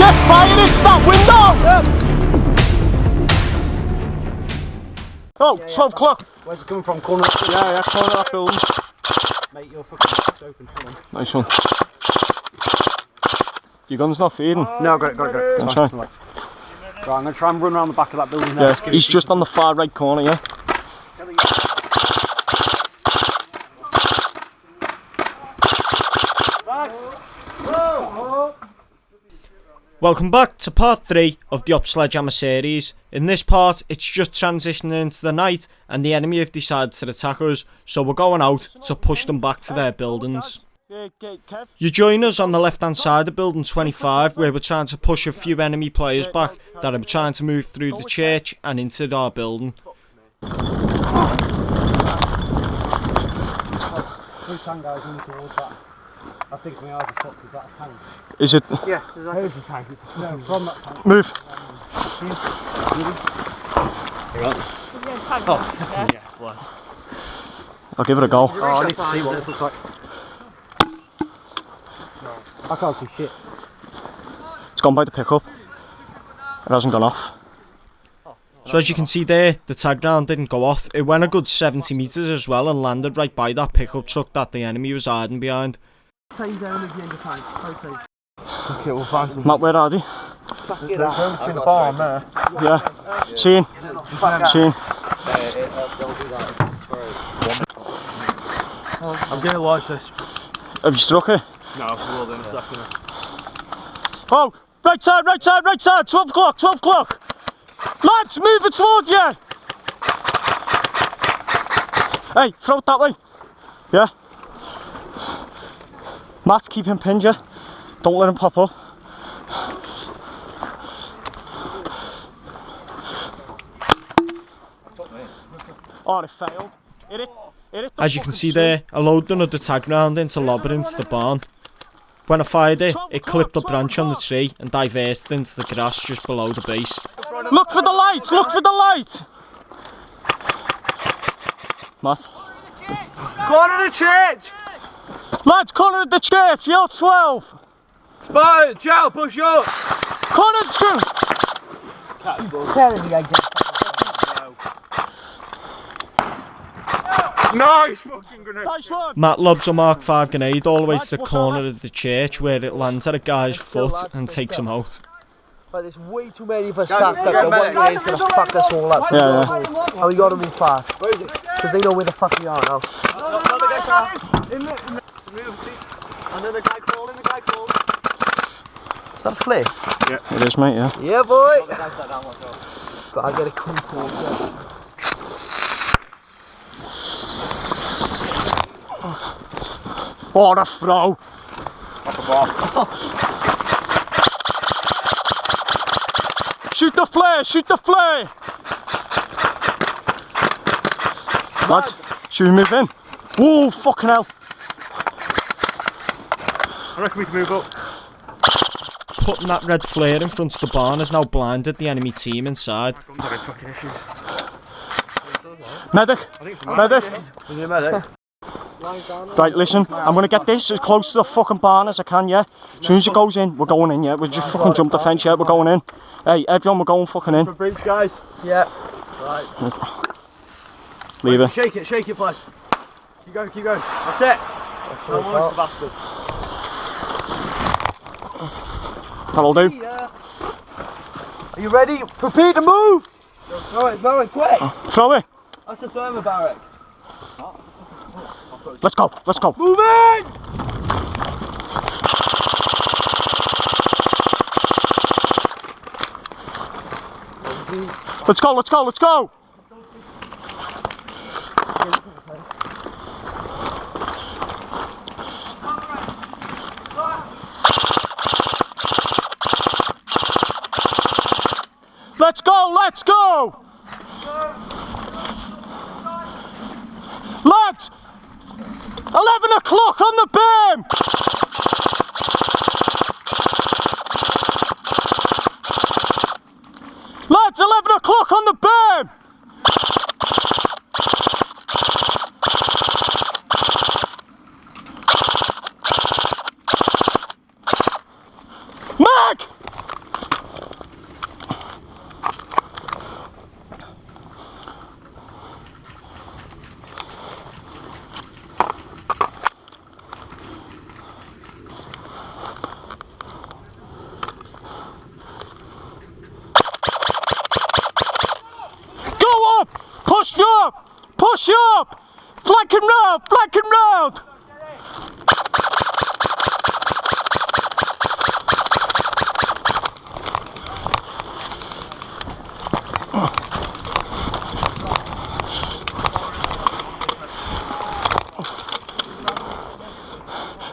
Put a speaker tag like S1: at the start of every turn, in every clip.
S1: Yes, fire, it's that window! Oh, 12 o'clock.
S2: Where's it coming from? Corner?
S1: Yeah, corner of that building.
S2: Mate, your fucking open. Come on.
S1: Nice one. Your gun's not feeding?
S2: No, got it.
S1: That's fine.
S2: Right, I'm going to try and run around the back of that building there.
S1: Yeah, he's just on the far right corner, yeah? Welcome back to part 3 of the Sledgehammer series. In this part, it's just transitioning into the night and the enemy have decided to attack us, so we're going out to push them back to their buildings. You join us on the left hand side of building 25, where we're trying to push a few enemy players back that are trying to move through the church and into our building.
S2: I think my eyes are fucked. Is that a tank?
S1: Is it?
S2: Yeah, there's a tank. No, from that tank.
S1: Move. I'll give it a go.
S2: Oh, I need to see what this looks like. I can't see shit.
S1: It's gone by the pickup. It hasn't gone off. So as you can see there, the tag round didn't go off. It went a good 70 metres as well and landed right by that pickup truck that the enemy was hiding behind.
S2: Okay, we'll find some.
S1: Matt, where are they?
S2: There's a bar on there.
S1: Yeah. Seen.
S2: I'm going to watch this.
S1: Have you struck it?
S2: No, we will in a second.
S1: Oh! Right side! 12 o'clock! Lads, move it toward you! Hey, throw it that way. Yeah. Matt, keep him pinned, yeah? Don't let him pop up. Oh, it failed. As you can see there, I loaded another tag round into lobbing into the barn. When I fired it, it clipped a branch on the tree and diverted into the grass just below the base. Look for the light! Matt?
S2: Corner of the church!
S1: Lads, corner of the church, you're 12!
S2: Spine, Joe, push up!
S1: Corner of the church!
S2: Nice fucking grenade!
S1: Nice one! Matt lobs a Mark 5 grenade all the way to the corner of the church where it lands at a guy's foot and takes him out.
S3: But there's way too many of us stats that the one grade's gonna fuck us all up.
S1: Yeah.
S3: And we gotta move fast. Because they know where the fuck we are now.
S2: Another guy crawling,
S3: Is that a flip?
S1: Yeah. It is, mate, yeah.
S3: Yeah, boy! Gotta get a cool call.
S1: What a throw! Shoot the flare! Lads, should we move in? Whoa, fucking hell!
S2: I reckon we can move up.
S1: Putting that red flare in front of the barn has now blinded the enemy team inside. Medic! Right, listen, I'm gonna get this as close to the fucking barn as I can, yeah? As soon as it goes in, we're going in, yeah? We'll just fucking jump the fence, yeah? We're going in. Hey, everyone, we're going fucking in.
S2: For breach, guys.
S3: Yeah.
S2: Right.
S1: Leave it.
S2: Shake it, please. Keep going. That's it. No more, bastard.
S1: That'll do.
S3: Are you ready? Prepare to move!
S2: Throw it, quick!
S1: Throw it.
S2: That's a thermobaric.
S1: Let's go.
S2: Move in!
S1: Let's go. Let's go! Lads! 11 o'clock on the beam! Lads, 11 o'clock on the beam! Mag! Flank him round! Flank him round!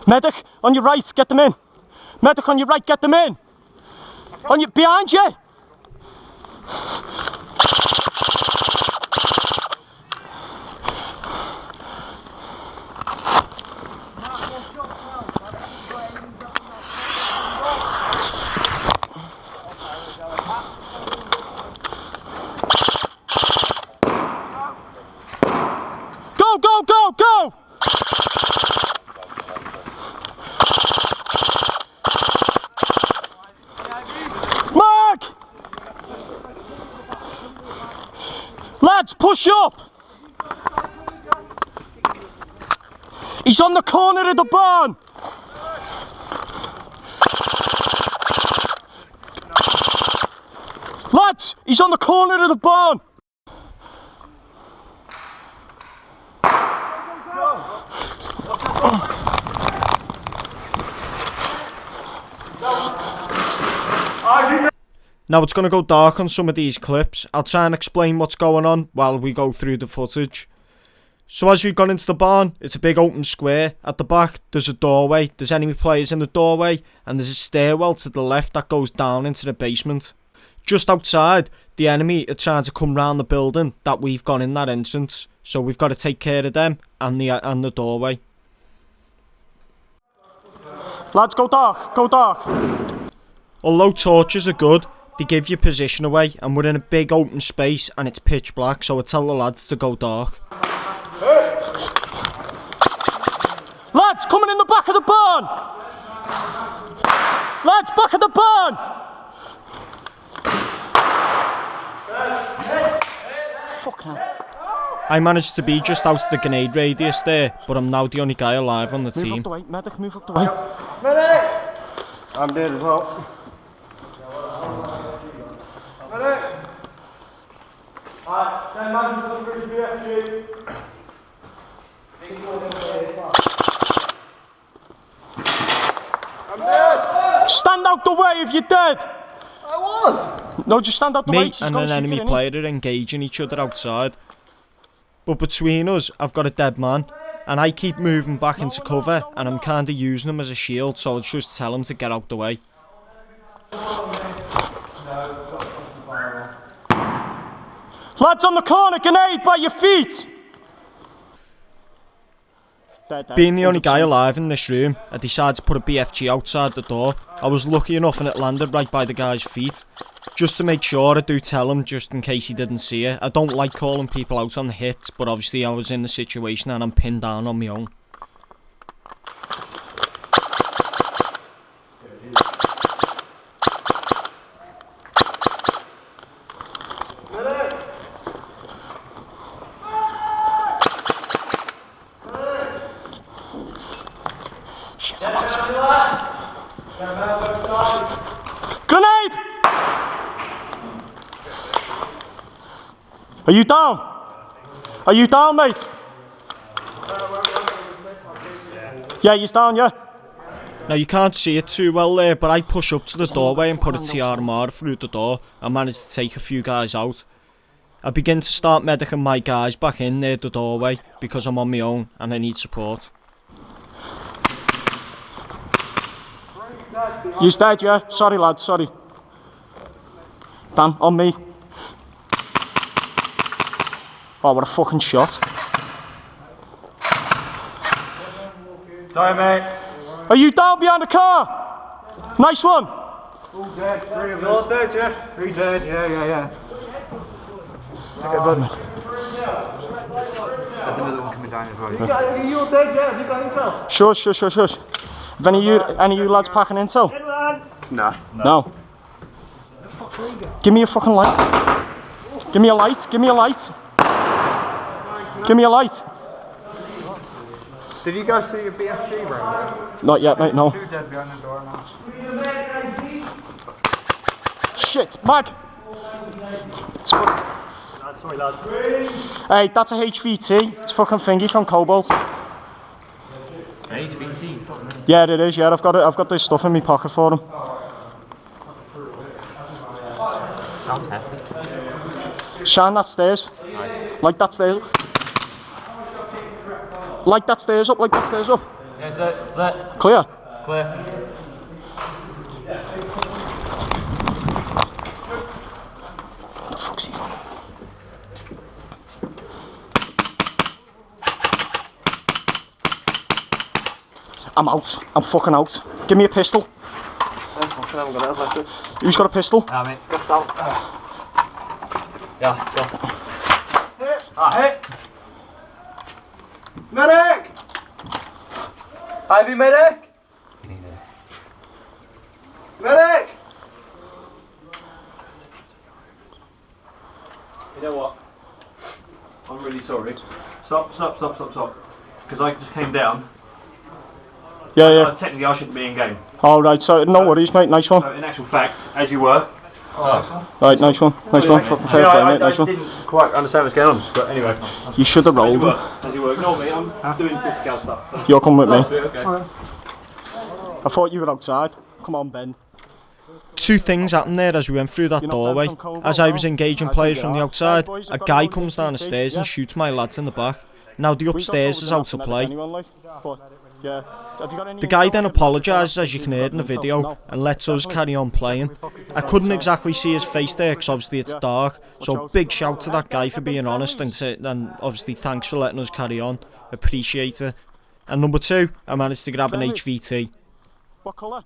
S1: Medic, on your right, get them in. Medic on your right, get them in. On your, behind you. Go, go, go, go! Mark! Lads, push up! He's on the corner of the barn! Lads, he's on the corner of the barn! Now it's going to go dark on some of these clips. I'll try and explain what's going on while we go through the footage. So as we've gone into the barn, it's a big open square. At the back there's a doorway, there's enemy players in the doorway, and there's a stairwell to the left that goes down into the basement. Just outside, the enemy are trying to come round the building that we've gone in that entrance. So we've got to take care of them and the doorway. Lads, go dark, go dark. Although torches are good, they give you position away, and we're in a big open space and it's pitch black, so I tell the lads to go dark. Lads, coming in the back of the barn! Lads, back of the barn! Fuck hell. I managed to be just out of the grenade radius there, but I'm now the only guy alive on the team. Move up the way, medic, move up the way.
S2: Medic! I'm dead as well. Medic! Alright, 10 man to the bridge BFG. I'm dead!
S1: Stand out the way if you're dead!
S2: I was!
S1: No, just stand out the way.
S3: Me and an enemy player are engaging each other outside.
S1: But between us, I've got a dead man. And I keep moving back into cover, and I'm kinda using him as a shield, so I'll just tell him to get out the way. Lads on the corner, grenade by your feet! Being the only guy alive in this room, I decided to put a BFG outside the door. I was lucky enough and it landed right by the guy's feet. Just to make sure, I do tell him just in case he didn't see it. I don't like calling people out on the hits, but obviously I was in the situation and I'm pinned down on my own. Shit, I'm outside. Grenade! Are you down? Are you down, mate? Yeah, he's down, yeah. Now you can't see it too well there, but I push up to the doorway and put a TRMR through the door. I managed to take a few guys out. I begin to start medicing my guys back in near the doorway because I'm on my own and I need support. He's dead, yeah? Sorry, lad, sorry. Dan, on me. Oh, what a fucking shot.
S2: Sorry, mate.
S1: Are you down behind the car? Nice one.
S2: All dead, 3 of us. All dead, yeah? 3 dead, yeah. Okay, bud. There's another one coming down as well. Are you all dead, yeah? Have you got intel?
S1: Shush. Have any of you lads packing intel?
S2: Nah.
S1: No. Give me a fucking light. Give me a light. Give me a light.
S2: Did you guys see your BFG, bro?
S1: Not yet, mate, no.
S2: 2 dead behind the door now.
S1: Shit, mag!
S2: Sorry, lads.
S1: Hey, that's a HVT. It's fucking thingy from Cobalt.
S2: HVT?
S1: Yeah, it is. Yeah, I've got this stuff in my pocket for them.
S2: Sounds hefty.
S1: Shine that stairs. Like that stairs. Like that stairs up. Like that stairs up.
S2: Yeah,
S1: Clear.
S2: Clear.
S1: Fuck's he gone? I'm out. I'm fucking out. Give me a pistol. Who's got a pistol?
S2: Yeah, mate. Go down. Yeah, go. Hit. Hit. Medic! Ivy, medic! Medic! You know what? I'm really sorry. Stop. Because I just came down.
S1: Yeah.
S2: Technically, I shouldn't be in game.
S1: All right. So no worries, mate. Nice one.
S2: So, in actual fact, as you were.
S1: Right. Nice one. Fucking fair play, mate. Nice
S2: I
S1: one.
S2: didn't quite understand what's going on, but anyway.
S1: You should have rolled him.
S2: As you were. Ignore me. I'm doing 50 cal stuff. So.
S1: You're coming with me.
S2: Okay.
S1: I thought you were outside. Come on, Ben. Two things happened there as we went through that doorway. As I was engaging players from the outside, a guy comes down the stairs and shoots my lads in the back. Now the upstairs is out to play. The guy then apologises, as you can hear in the video, and lets us carry on playing. I couldn't exactly see his face there because obviously it's dark, so big shout to that guy for being honest and obviously thanks for letting us carry on. Appreciate it. And number two, I managed to grab an HVT. What colour?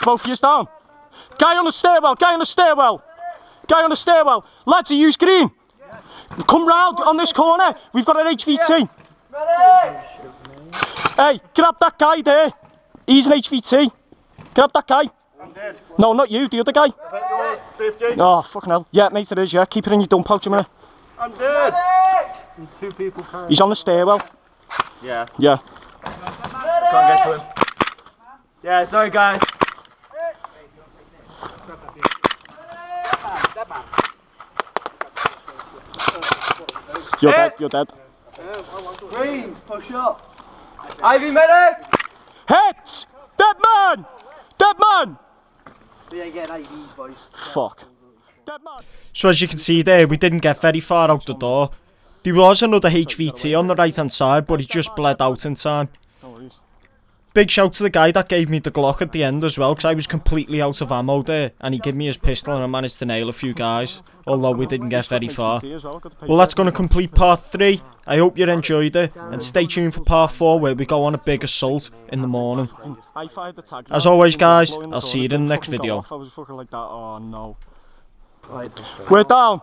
S1: Both of you down. Guy on the stairwell. Lads, you use green. Come round on this corner. We've got an HVT. Hey, grab that guy there. He's an HVT. Grab that guy.
S2: I'm dead.
S1: No, not you, the other guy. Oh, fucking hell. Yeah, mate, it is, yeah. Keep it in your dump pouch a minute.
S2: I'm dead. Two people carrying.
S1: He's on the stairwell.
S2: Yeah.
S1: Yeah.
S2: Can't get to him. Yeah, sorry guys.
S1: You're dead.
S2: Greens, push up. Ivy medic!
S1: Hit! Dead man!
S3: We ain't getting IVs, boys.
S1: Fuck. Dead man. So as you can see there, we didn't get very far out the door. There was another HVT on the right hand side, but he just bled out in time. Big shout to the guy that gave me the Glock at the end as well, because I was completely out of ammo there, and he gave me his pistol and I managed to nail a few guys, although we didn't get very far. Well, that's going to complete part 3. I hope you enjoyed it, and stay tuned for part 4 where we go on a big assault in the morning. As always guys, I'll see you in the next video. We're down!